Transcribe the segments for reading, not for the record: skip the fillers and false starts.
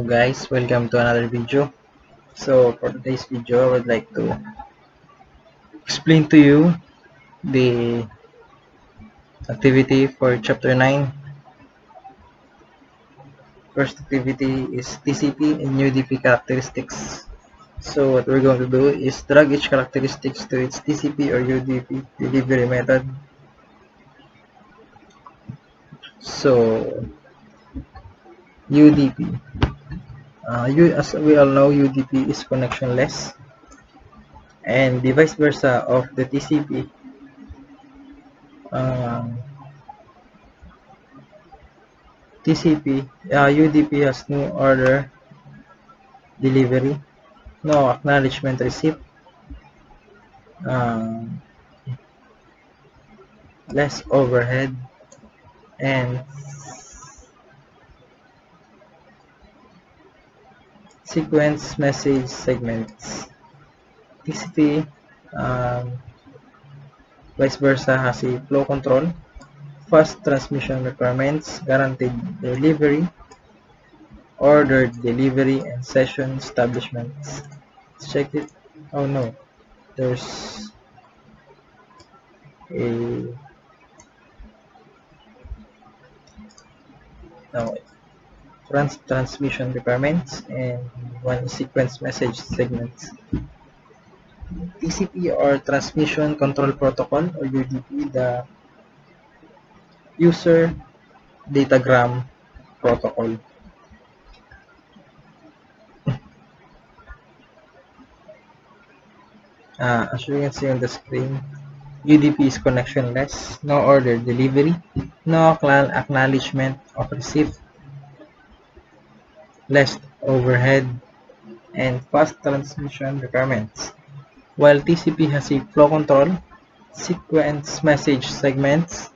guys, welcome to another video. So for today's video, I would like to explain to you the activity for chapter 9. First activity is TCP and UDP characteristics. So what we're going to do is drag each characteristics to its TCP or UDP delivery method. So UDP. As we all know, UDP is connectionless, and the vice versa of the TCP. UDP has no order delivery, no acknowledgement receipt, um, less overhead, and sequence message segments. TCP, vice versa, has a flow control, fast transmission requirements, guaranteed delivery, ordered delivery, and session establishments. Let's check it. Oh no, there's a no transmission requirements and one sequence message segments. TCP or Transmission Control Protocol or UDP, the User Datagram Protocol. As you can see on the screen, UDP is connectionless, no order delivery, no acknowledgement of receipt, less overhead, and fast transmission requirements. While TCP has a flow control, sequence message segments,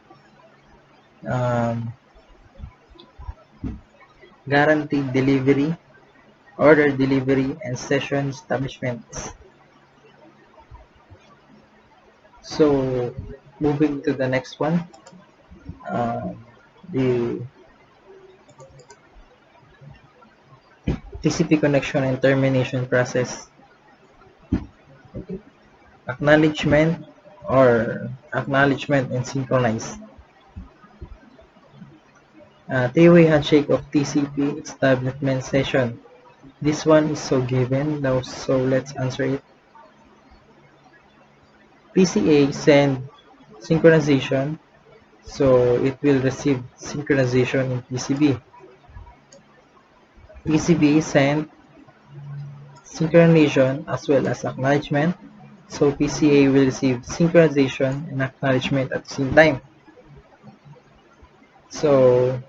guaranteed delivery, order delivery, and session establishments. So moving to the next one, the TCP connection and termination process. Acknowledgement and synchronize. Three-way handshake of TCP establishment session. This one is so given now, so let's answer it. PCA send synchronization, so it will receive synchronization in PCB. PCB send synchronization as well as acknowledgement, so PCA will receive synchronization and acknowledgement at the same time. So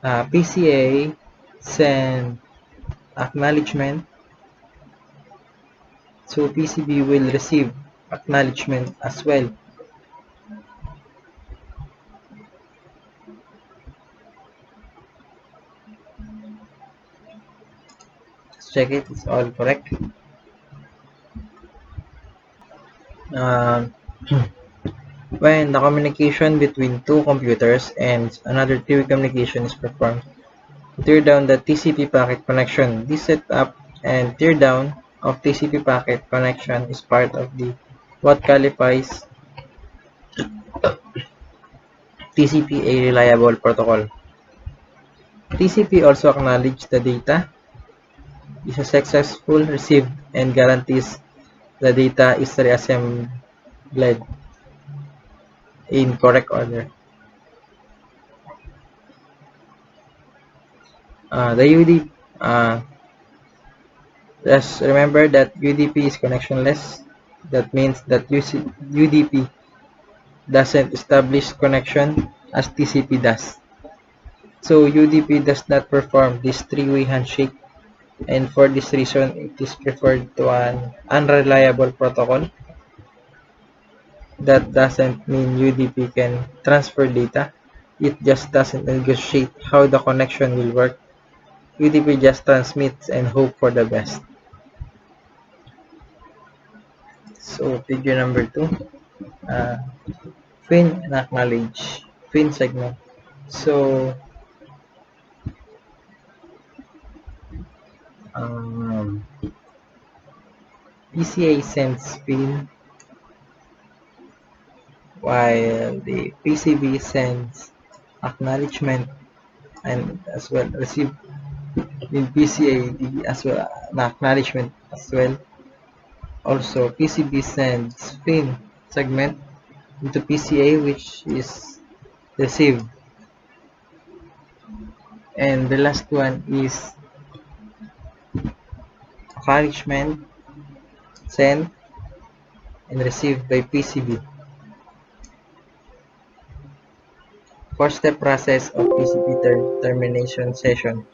PCA send acknowledgement, so PCB will receive acknowledgement as well. Let's check it, it's all correct. When the communication between two computers and another two-way communication is performed, tear down the TCP packet connection. This setup and tear down of TCP packet connection is part of the what qualifies TCP a reliable protocol. TCP also acknowledges the data is a successful received and guarantees the data is reassembled in correct order. Just remember that UDP is connectionless. That means that UDP doesn't establish connection as TCP does. So UDP does not perform this three-way handshake, and for this reason it is referred to an unreliable protocol. That doesn't mean UDP can transfer data. It just doesn't negotiate how the connection will work. UDP just transmits and hope for the best. So figure number 2, fin and acknowledge. pin segment. So Um, PCA sends pin while the PCB sends acknowledgement and as well receive in PCA the as well an acknowledgement as well. Also PCB sends pin segment into PCA which is received, and the last one is acknowledgement sent and received by PCB. Four-step process of PCB termination session.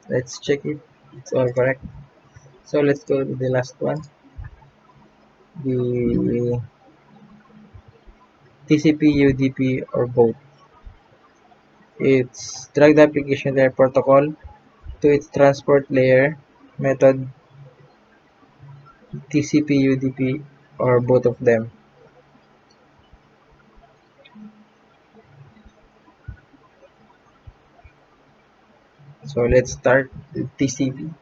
Let's check it. It's all correct. So let's go to the last one. The TCP, UDP, or both. It's drag the application layer protocol to its transport layer method TCP, UDP, or both of them. So let's start with TCP.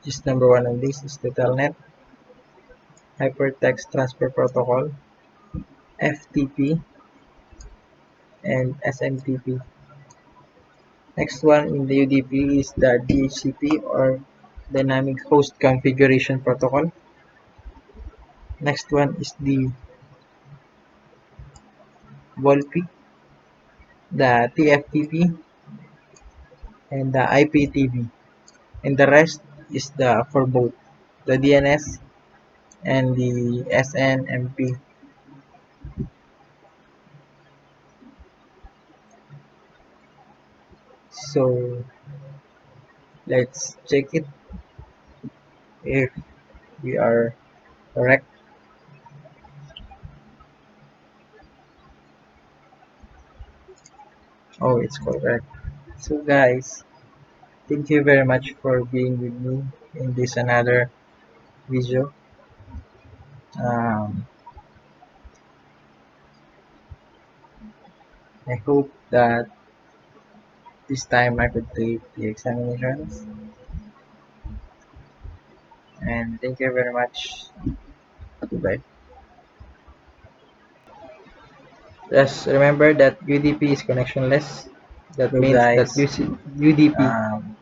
Just number one on this is the Telnet Hypertext Transfer Protocol, FTP, and SMTP. Next one in the UDP is the DHCP or Dynamic Host Configuration Protocol. Next one is the VoLP, the TFTP, and the IPTV. And the rest is the for both the DNS and the SNMP. So let's check it if we are correct. Oh, it's correct. So guys, thank you very much for being with me in this another video. Um, I hope that this time I could take the examinations. And thank you very much. Goodbye. Just remember that UDP is connectionless. That so means that guys, UDP um,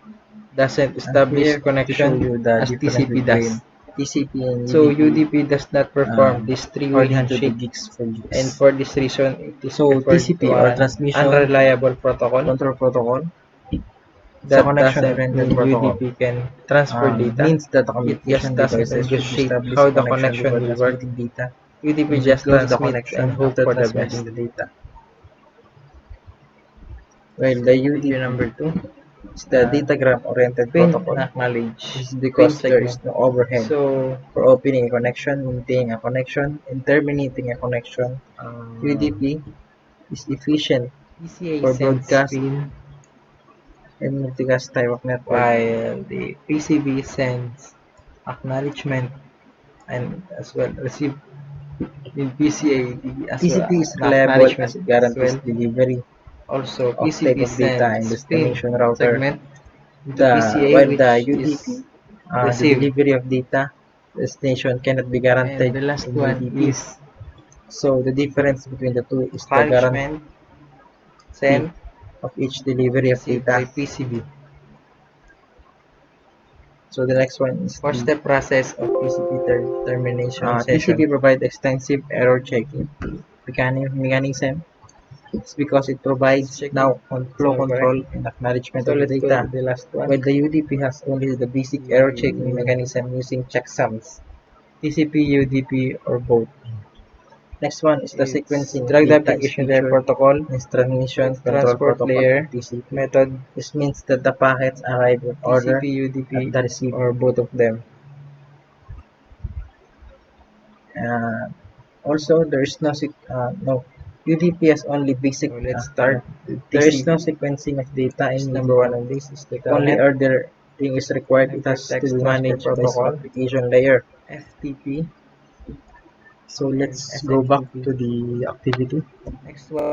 doesn't I'm establish here to show connection you the as difference TCP does. between TCP and So UDP, UDP does not perform this three-way 400 handshake, gigs for and gigs. for this reason it is So referred to TCP or an transmission unreliable protocol. control protocol, it's a That connection doesn't oriented mean protocol. UDP can transfer data. Means that the It just communication doesn't devices should negotiate establish how a the connection connection before will work. transmitting data UDP and should just close the transmits and connection hope after for the transmitting best. the data. While the Video UDP number 2, is the the datagram oriented pin and protocol. This acknowledge is pin because there is segment. no overhead So for opening a connection, maintaining a connection, and terminating a connection. UDP is efficient PCA for sends broadcast pin and multicast type of network. while the PCB sends acknowledgement and as well receive in PCA as well TCP is an reliable acknowledgement as it as guarantees well. delivery Also of type PCB of data and sends pin destination router. segment into The PCA while the which is UDP, the received, delivery of data destination cannot be and guaranteed the last in one UDP. is So the difference between the two is the guarantee acknowledgement sent of each delivery of received by data. PCB. So the next one is the Four-step process of PCB termination TCP session. provide extensive error checking mechanism. It's because it Let's provides check it. now on It's flow all correct. control and acknowledgement So of the let's go to data, the last one. while the UDP has only the basic error checking The mechanism using checksums. TCP, UDP, or both. Next one is the It's sequencing of drug data is application layer featured protocol in to transmission its control transport protocol of layer TCP. method This means that the packets arrive in order TCP, at UDP, the receiver. or both of them. Uh, Also, there is no UDP has only basic. So let's start with There is no TCP. sequencing of data in Just number one UDP. on this is the If only Telnet ordering is required, it has to Hypertext be Transfer managed by some Protocol, application layer. FTP, So let's go back SMTP. to the activity. Next one.